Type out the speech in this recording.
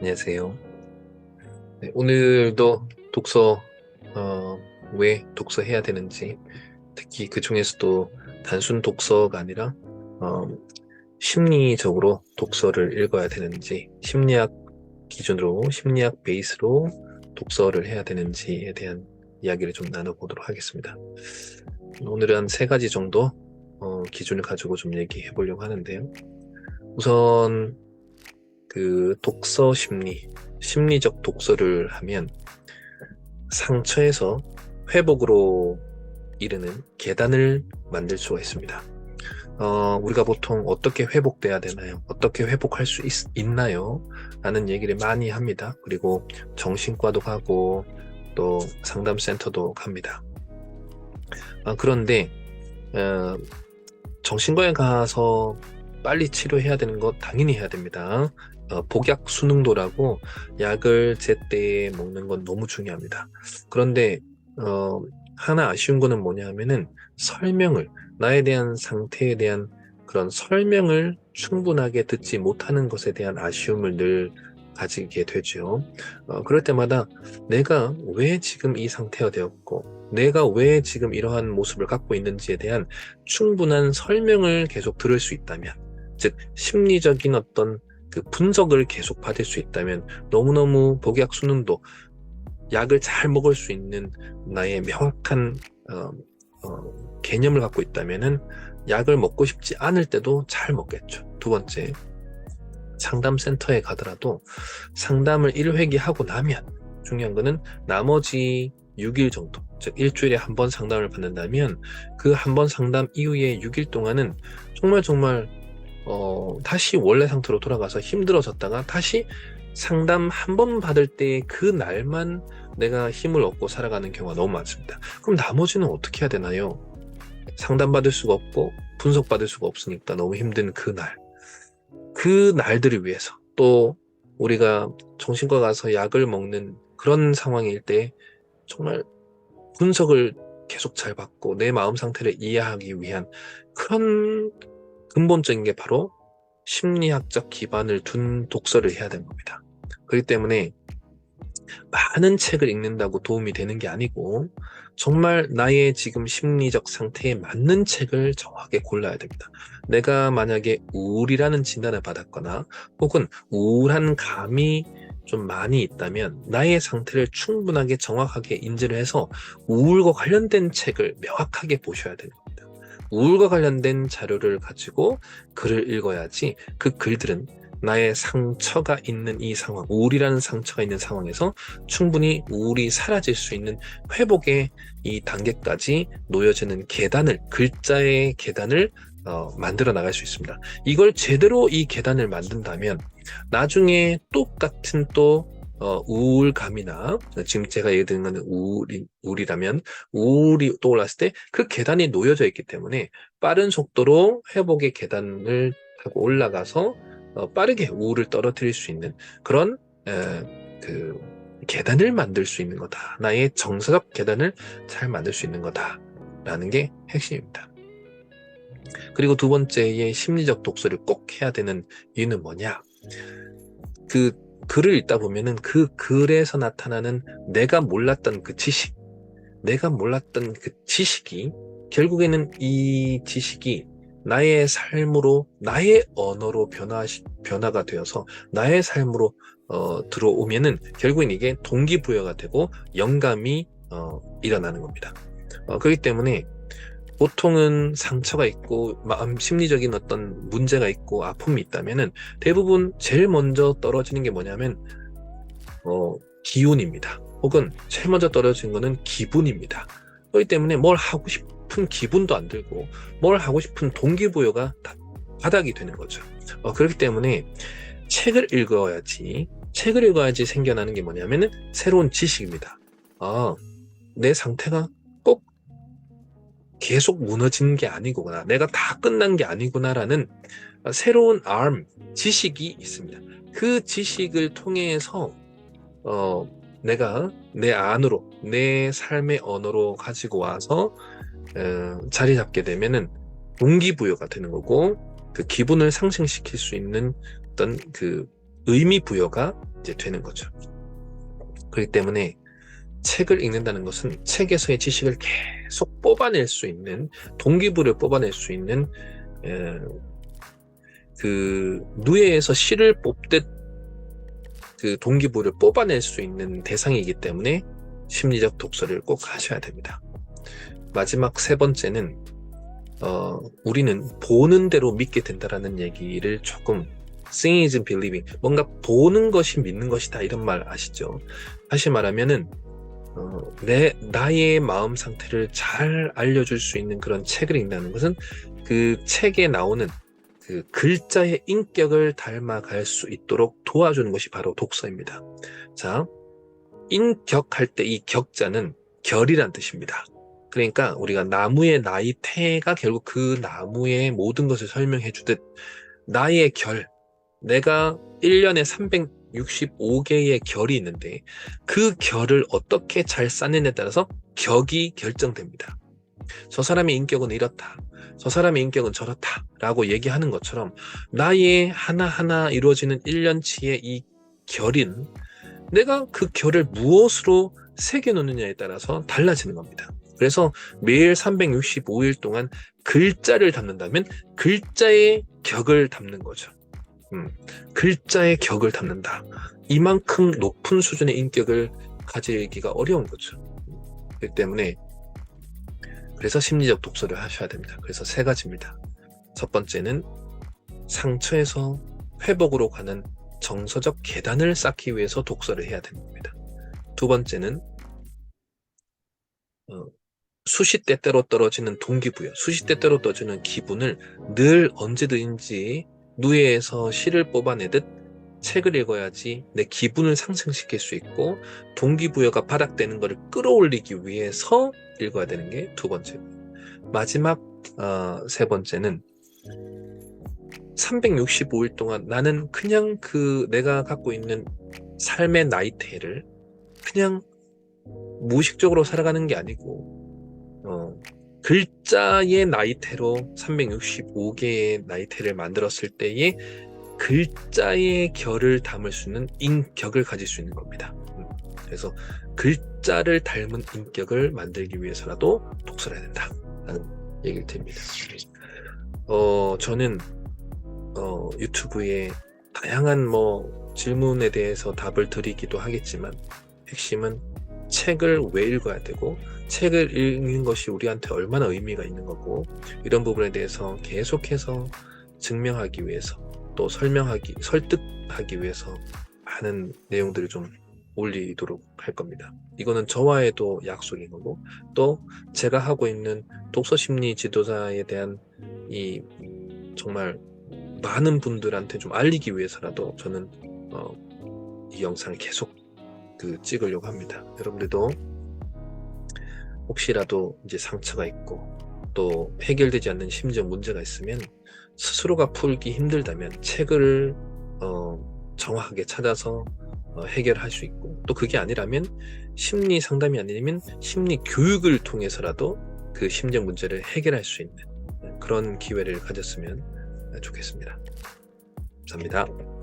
안녕하세요. 네, 오늘도 독서, 왜 독서해야 되는지, 특히 그 중에서도 단순 독서가 아니라, 어, 심리적으로 독서를 읽어야 되는지, 심리학 기준으로, 심리학 베이스로 독서를 해야 되는지에 대한 이야기를 좀 나눠보도록 하겠습니다. 오늘은 한 세 가지 정도, 기준을 가지고 좀 얘기해 보려고 하는데요. 우선, 그 독서 심리적 독서를 하면 상처에서 회복으로 이르는 계단을 만들 수가 있습니다. 우리가 보통 어떻게 회복돼야 되나요? 어떻게 회복할 수 있나요? 라는 얘기를 많이 합니다. 그리고 정신과도 가고 또 상담센터도 갑니다. 그런데 어, 정신과에 가서 빨리 치료해야 되는 거 당연히 해야 됩니다. 복약 순응도라고 약을 제때에 먹는 건 너무 중요합니다. 그런데 하나 아쉬운 거는 뭐냐 하면은 나에 대한 상태에 대한 그런 설명을 충분하게 듣지 못하는 것에 대한 아쉬움을 늘 가지게 되죠. 그럴 때마다 내가 왜 지금 이 상태가 되었고 내가 왜 지금 이러한 모습을 갖고 있는지에 대한 충분한 설명을 계속 들을 수 있다면, 즉 심리적인 어떤 그 분석을 계속 받을 수 있다면 너무너무 복약 수능도 약을 잘 먹을 수 있는 나의 명확한 개념을 갖고 있다면은 약을 먹고 싶지 않을 때도 잘 먹겠죠. 두 번째, 상담센터에 가더라도 상담을 1회기 하고 나면 중요한 거는 나머지 6일 정도, 즉 일주일에 한 번 상담을 받는다면 그 한 번 상담 이후에 6일 동안은 정말 다시 원래 상태로 돌아가서 힘들어졌다가 다시 상담 한 번 받을 때 그 날만 내가 힘을 얻고 살아가는 경우가 너무 많습니다. 그럼 나머지는 어떻게 해야 되나요? 상담받을 수가 없고 분석받을 수가 없으니까 너무 힘든 그 날들을 위해서 또 우리가 정신과 가서 약을 먹는 그런 상황일 때 정말 분석을 계속 잘 받고 내 마음 상태를 이해하기 위한 그런 근본적인 게 바로 심리학적 기반을 둔 독서를 해야 되는 겁니다. 그렇기 때문에 많은 책을 읽는다고 도움이 되는 게 아니고 정말 나의 지금 심리적 상태에 맞는 책을 정확하게 골라야 됩니다. 내가 만약에 우울이라는 진단을 받았거나 혹은 우울한 감이 좀 많이 있다면 나의 상태를 충분하게 정확하게 인지를 해서 우울과 관련된 책을 명확하게 보셔야 되는 겁니다. 우울과 관련된 자료를 가지고 글을 읽어야지 그 글들은 나의 상처가 있는 이 상황, 우울이라는 상처가 있는 상황에서 충분히 우울이 사라질 수 있는 회복의 이 단계까지 놓여지는 글자의 계단을 만들어 나갈 수 있습니다. 이걸 제대로 이 계단을 만든다면 나중에 똑같은 또 우울감이나 지금 제가 예를 드는 거는 우울이라면 우울이 떠올랐을 때 그 계단이 놓여져 있기 때문에 빠른 속도로 회복의 계단을 타고 올라가서 빠르게 우울을 떨어뜨릴 수 있는 그런 그 계단을 만들 수 있는 거다. 나의 정서적 계단을 잘 만들 수 있는 거다라는 게 핵심입니다. 그리고 두 번째의 심리적 독서를 꼭 해야 되는 이유는 뭐냐? 그 글을 읽다 보면은 그 글에서 나타나는 내가 몰랐던 그 지식이 결국에는 이 지식이 나의 삶으로, 나의 언어로 변화가 되어서 나의 삶으로 들어오면은 결국엔 이게 동기부여가 되고 영감이 일어나는 겁니다. 그렇기 때문에 보통은 상처가 있고 심리적인 어떤 문제가 있고 아픔이 있다면은 대부분 제일 먼저 떨어지는 게 뭐냐면 기운입니다. 혹은 제일 먼저 떨어지는 거는 기분입니다. 그렇기 때문에 뭘 하고 싶은 기분도 안 들고 뭘 하고 싶은 동기부여가 다 바닥이 되는 거죠. 그렇기 때문에 책을 읽어야지 생겨나는 게 뭐냐면은 새로운 지식입니다. 내 상태가 꼭 계속 무너지는 게 아니구나. 내가 다 끝난 게 아니구나라는 새로운 지식이 있습니다. 그 지식을 통해서 내가 내 안으로, 내 삶의 언어로 가지고 와서 자리 잡게 되면은 동기부여가 되는 거고 그 기분을 상승시킬 수 있는 어떤 그 의미 부여가 이제 되는 거죠. 그렇기 때문에 책을 읽는다는 것은 책에서의 지식을 계속 뽑아낼 수 있는, 동기부를 뽑아낼 수 있는 그 누에에서 실을 뽑듯 그 동기부를 뽑아낼 수 있는 대상이기 때문에 심리적 독서를 꼭 하셔야 됩니다. 마지막 세 번째는 우리는 보는 대로 믿게 된다라는 얘기를 조금 seeing is believing, 뭔가 보는 것이 믿는 것이다, 이런 말 아시죠? 다시 말하면은 나의 마음 상태를 잘 알려줄 수 있는 그런 책을 읽는다는 것은 그 책에 나오는 그 글자의 인격을 닮아갈 수 있도록 도와주는 것이 바로 독서입니다. 자, 인격할 때 이 격자는 결이란 뜻입니다. 그러니까 우리가 나무의 나이테가 결국 그 나무의 모든 것을 설명해 주듯 나의 결, 내가 1년에 365개의 결이 있는데 그 결을 어떻게 잘 쌓느냐에 따라서 격이 결정됩니다. 저 사람의 인격은 이렇다, 저 사람의 인격은 저렇다 라고 얘기하는 것처럼 나의 하나하나 이루어지는 1년치의 이 결인, 내가 그 결을 무엇으로 새겨놓느냐에 따라서 달라지는 겁니다. 그래서 매일 365일 동안 글자를 담는다면 글자의 격을 담는 거죠. 글자의 격을 담는다. 이만큼 높은 수준의 인격을 가지기가 어려운 거죠. 그렇기 때문에 그래서 심리적 독서를 하셔야 됩니다. 그래서 세 가지입니다. 첫 번째는 상처에서 회복으로 가는 정서적 계단을 쌓기 위해서 독서를 해야 됩니다. 두 번째는 수시때때로 떨어지는 동기부여, 수시때때로 떨어지는 기분을 늘 언제든지 누에에서 실을 뽑아내듯 책을 읽어야지 내 기분을 상승시킬 수 있고 동기부여가 바닥되는 것을 끌어올리기 위해서 읽어야 되는 게 두 번째. 마지막 세 번째는 365일 동안 나는 그냥 그 내가 갖고 있는 삶의 나이테를 그냥 무의식적으로 살아가는 게 아니고 글자의 나이테로 365개의 나이테를 만들었을 때에 글자의 결을 담을 수 있는 인격을 가질 수 있는 겁니다. 그래서 글자를 닮은 인격을 만들기 위해서라도 독서를 해야 된다라는 얘기를 드립니다. 저는 유튜브에 다양한 질문에 대해서 답을 드리기도 하겠지만 핵심은 책을 왜 읽어야 되고 책을 읽는 것이 우리한테 얼마나 의미가 있는 거고 이런 부분에 대해서 계속해서 증명하기 위해서 또 설득하기 위해서 많은 내용들을 좀 올리도록 할 겁니다. 이거는 저와의도 약속인 거고 또 제가 하고 있는 독서심리 지도자에 대한 이 정말 많은 분들한테 좀 알리기 위해서라도 저는 이 영상을 계속 찍으려고 합니다. 여러분들도 혹시라도 이제 상처가 있고 또 해결되지 않는 심리적 문제가 있으면 스스로가 풀기 힘들다면 책을 정확하게 찾아서 해결할 수 있고 또 그게 아니라면 심리 상담이 아니면 심리 교육을 통해서라도 그 심리적 문제를 해결할 수 있는 그런 기회를 가졌으면 좋겠습니다. 감사합니다.